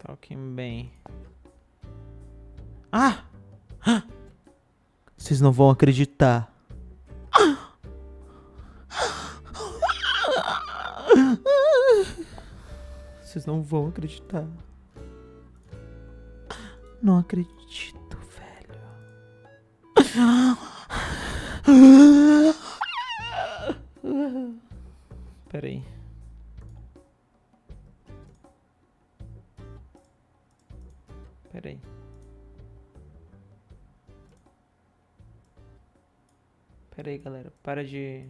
Talking bem. Ah! Vocês não vão acreditar. Vocês não vão acreditar. Não acredito, velho. Pera aí. Pera aí. Pera aí, galera. Para de...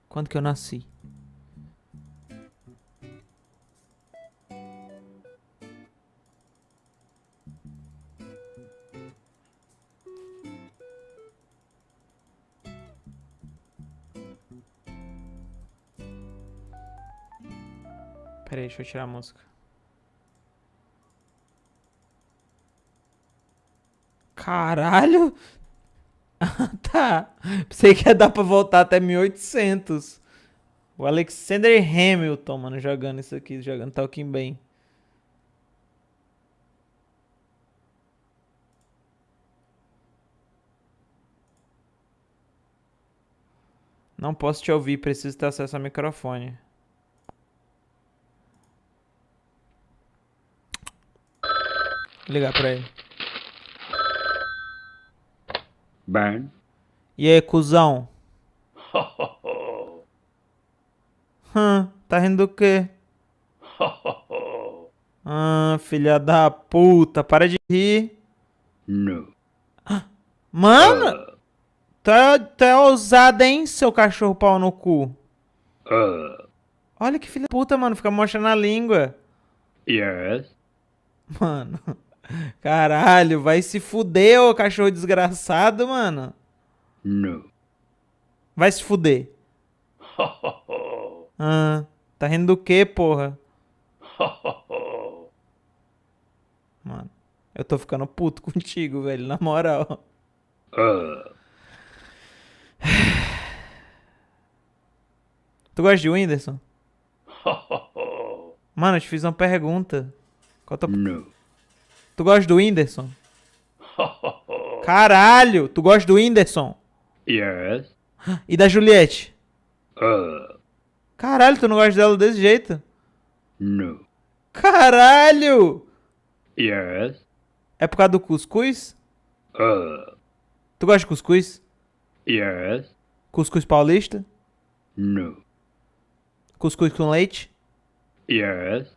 Quando que eu nasci? Pera aí, deixa eu tirar a música. Caralho! Tá. Pensei que ia dar pra voltar até 1800. O Alexander Hamilton, mano, jogando isso aqui, jogando Talking bem. Não posso te ouvir, preciso ter acesso ao microfone. Vou ligar pra ele. Burn. E aí, cuzão? Tá rindo do quê? Filha da puta, para de rir. No. Mano, tu é ousado, hein, seu cachorro pau no cu. Olha que filha da puta, mano, fica mostrando a língua. Yes. Mano, caralho, vai se fuder, ô cachorro desgraçado, mano. No. Vai se fuder. Tá rindo do quê, porra? Mano, eu tô ficando puto contigo, velho, na moral. Tu gosta de Whindersson? Mano, eu te fiz uma pergunta. No. Tu gosta do Whindersson? Caralho, tu gosta do Whindersson? Yes. E da Juliette? Caralho, tu não gosta dela desse jeito? No. Caralho! Yes. É por causa do cuscuz? Tu gosta de cuscuz? Yes. Cuscuz paulista? No. Cuscuz com leite? Yes.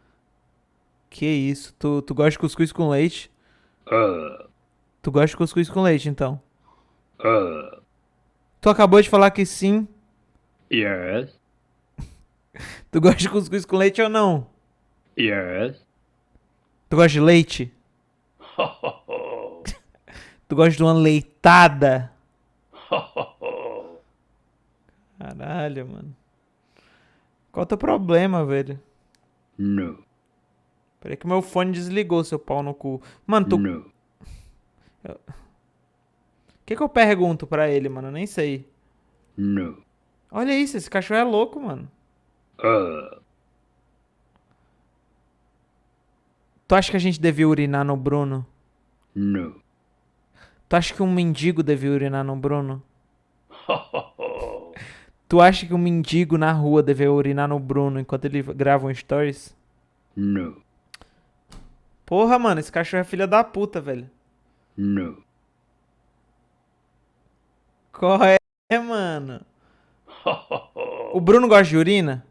Que isso, tu gosta de cuscuz com leite? Tu gosta de cuscuz com leite, então? Tu acabou de falar que sim. Yes. Tu gosta de cuscuz com leite ou não? Yes. Tu gosta de leite? Tu gosta de uma leitada? Caralho, mano. Qual é o teu problema, velho? No. Peraí que meu fone desligou, seu pau no cu. Mano, tu... No. O que eu pergunto pra ele, mano? Eu nem sei. No. Olha isso, esse cachorro é louco, mano. Tu acha que a gente devia urinar no Bruno? No. Tu acha que um mendigo devia urinar no Bruno? Tu acha que um mendigo na rua devia urinar no Bruno enquanto ele grava um stories? No. Porra, mano, esse cachorro é filha da puta, velho. No. Qual é, mano? O Bruno gosta de urina?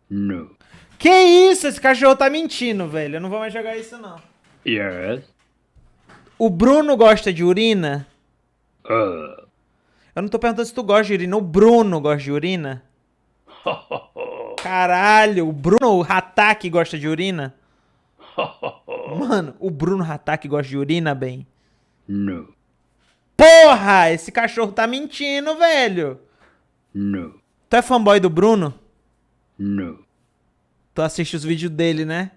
No. Que isso? Esse cachorro tá mentindo, velho. Eu não vou mais jogar isso, não. Yes. O Bruno gosta de urina? Eu não tô perguntando se tu gosta de urina. O Bruno gosta de urina? Caralho, o Bruno Hatak gosta de urina? Mano, o Bruno Hatak gosta de urina, bem? No. Porra, esse cachorro tá mentindo, velho. No. Tu é fanboy do Bruno? No. Tu assiste os vídeos dele, né?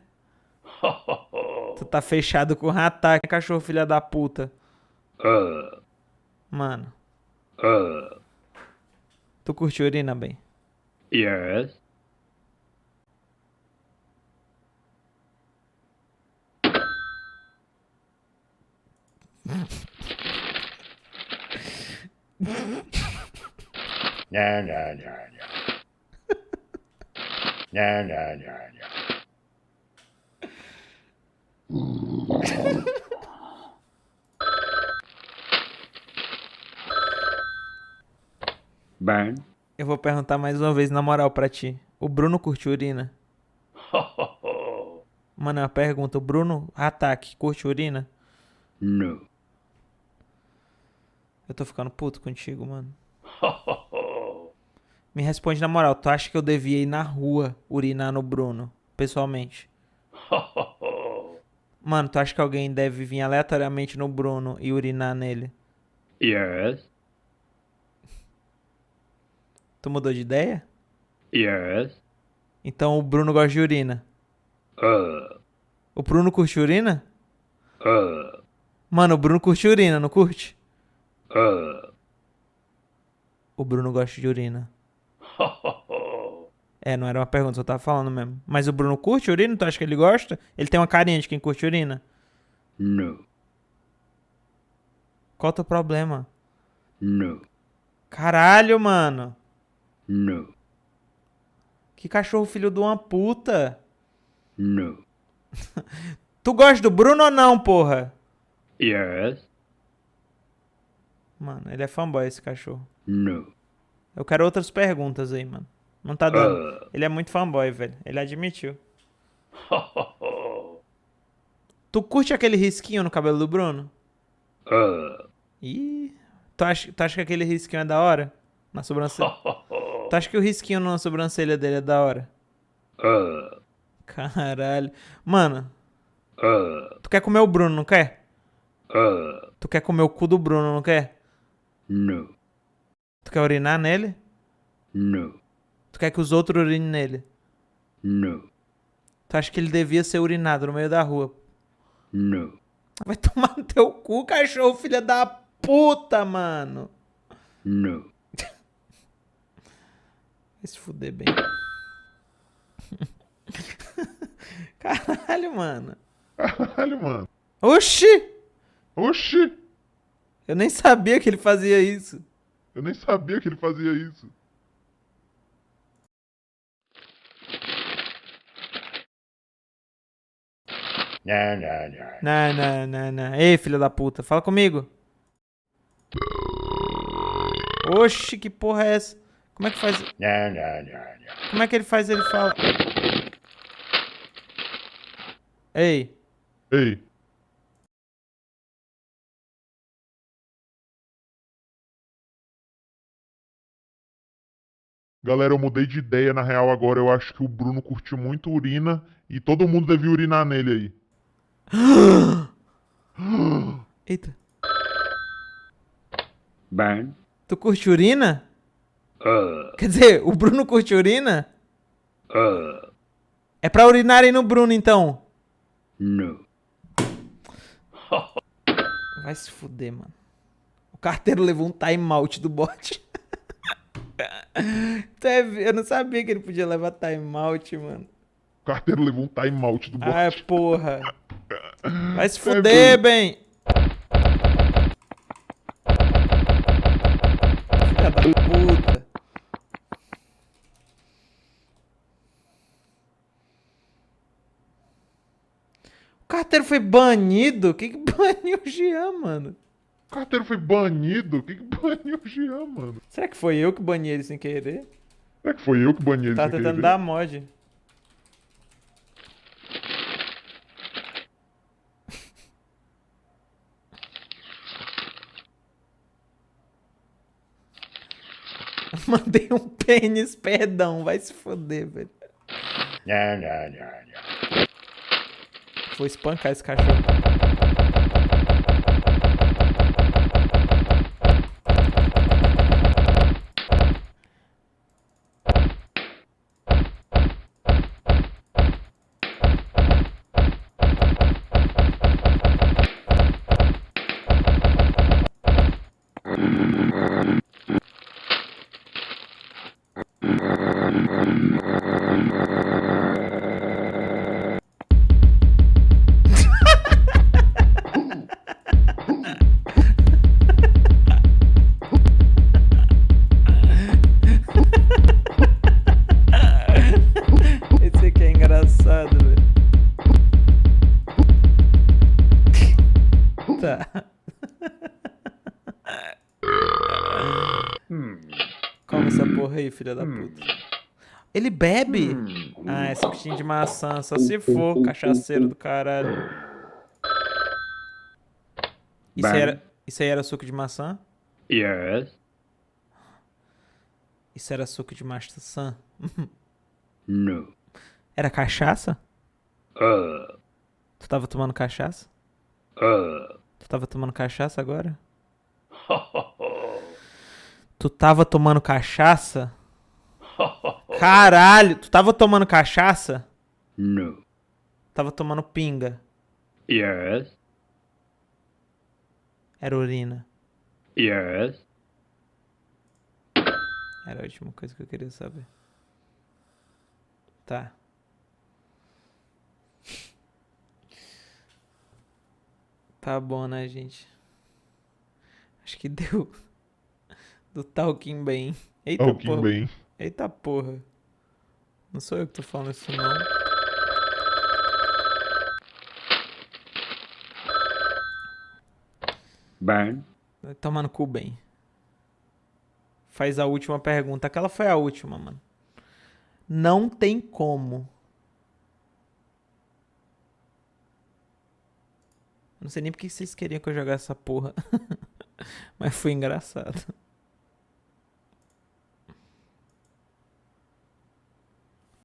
Tu tá fechado com o Hatak, cachorro filha da puta. Mano, tu curte urina, bem? Yes. No, no, no, no. No, no, no, no. Burn. Eu vou perguntar mais uma vez na moral pra ti. O Bruno curte urina? Mano, é uma pergunta. O Bruno Ataque curte urina? No. Eu tô ficando puto contigo, mano. Me responde na moral. Tu acha que eu devia ir na rua urinar no Bruno? Pessoalmente. Mano, tu acha que alguém deve vir aleatoriamente no Bruno e urinar nele? Yes. Tu mudou de ideia? Yes. Então o Bruno gosta de urina. Uh. O Bruno curte urina? Mano, o Bruno curte urina, não curte? O Bruno gosta de urina. É, não era uma pergunta, só tava falando mesmo. Mas o Bruno curte urina? Tu acha que ele gosta? Ele tem uma carinha de quem curte urina? No. Qual o teu problema? No. Caralho, mano. No. Que cachorro filho de uma puta. No. Tu gosta do Bruno ou não, porra? Yes. Mano, ele é fanboy esse cachorro. No. Eu quero outras perguntas aí, mano. Não tá dando. Ele é muito fanboy, velho. Ele admitiu. Tu curte aquele risquinho no cabelo do Bruno? Ih. Tu acha que aquele risquinho é da hora? Na sobrancelha? Tu acha que o risquinho na sobrancelha dele é da hora? Caralho. Mano, tu quer comer o Bruno, não quer? Tu quer comer o cu do Bruno, não quer? No. Tu quer urinar nele? No. Tu quer que os outros urinem nele? No. Tu acha que ele devia ser urinado no meio da rua? No. Vai tomar no teu cu, cachorro, filha da puta, mano. No. Vai se fuder bem. Caralho, mano. Caralho, mano. Oxi! Oxi! Eu nem sabia que ele fazia isso. Eu nem sabia que ele fazia isso. No, no, no. Não. Ei, filha da puta, fala comigo. Oxi, que porra é essa? Como é que faz? No, no, no, no. Como é que ele faz ele fala? Ei, Ei, galera, eu mudei de ideia na real agora. Eu acho que o Bruno curtiu muito urina e todo mundo devia urinar nele aí. eita. Burn. Tu curte urina? Quer dizer, o Bruno curte urina? É pra urinarem no Bruno, então. No. Vai se fuder, mano. O carteiro levou um timeout do bot. Eu não sabia que ele podia levar timeout, mano. O carteiro levou um timeout do bot. Ai, porra. Vai se fuder, bem. Filha da puta. O carteiro foi banido? Quem que baniu o Jean, mano? O carteiro foi banido? O que baniu o Jean, mano? Será que foi eu que bani ele sem querer? Será que foi eu que bani ele Tá sem tentando querer? dar mod. Mandei um pênis, perdão. Vai se foder, velho. No, no, no, no. Vou espancar esse cachorro. aí, filha da puta. Ele bebe? Ah, é suquinho de maçã. Só se for, cachaceiro do caralho. Isso aí era suco de maçã? Yes. Isso era suco de maçã? No. Era cachaça? Uh. Tu tava tomando cachaça? Tu tava tomando cachaça agora? Tu tava tomando cachaça? Caralho, tu tava tomando cachaça? No. Tava tomando pinga. Yes. Era urina. Yes. Era a última coisa que eu queria saber. Tá. Tá bom, né, gente? Acho que deu. Do Talking Bem. Eita Talking porra. bem. Eita porra. Não sou eu que tô falando isso, não. Burn. Vai tomar no cu bem. Faz a última pergunta. Aquela foi a última, mano. Não tem como. Não sei nem porque vocês queriam que eu jogasse essa porra. Mas foi engraçado.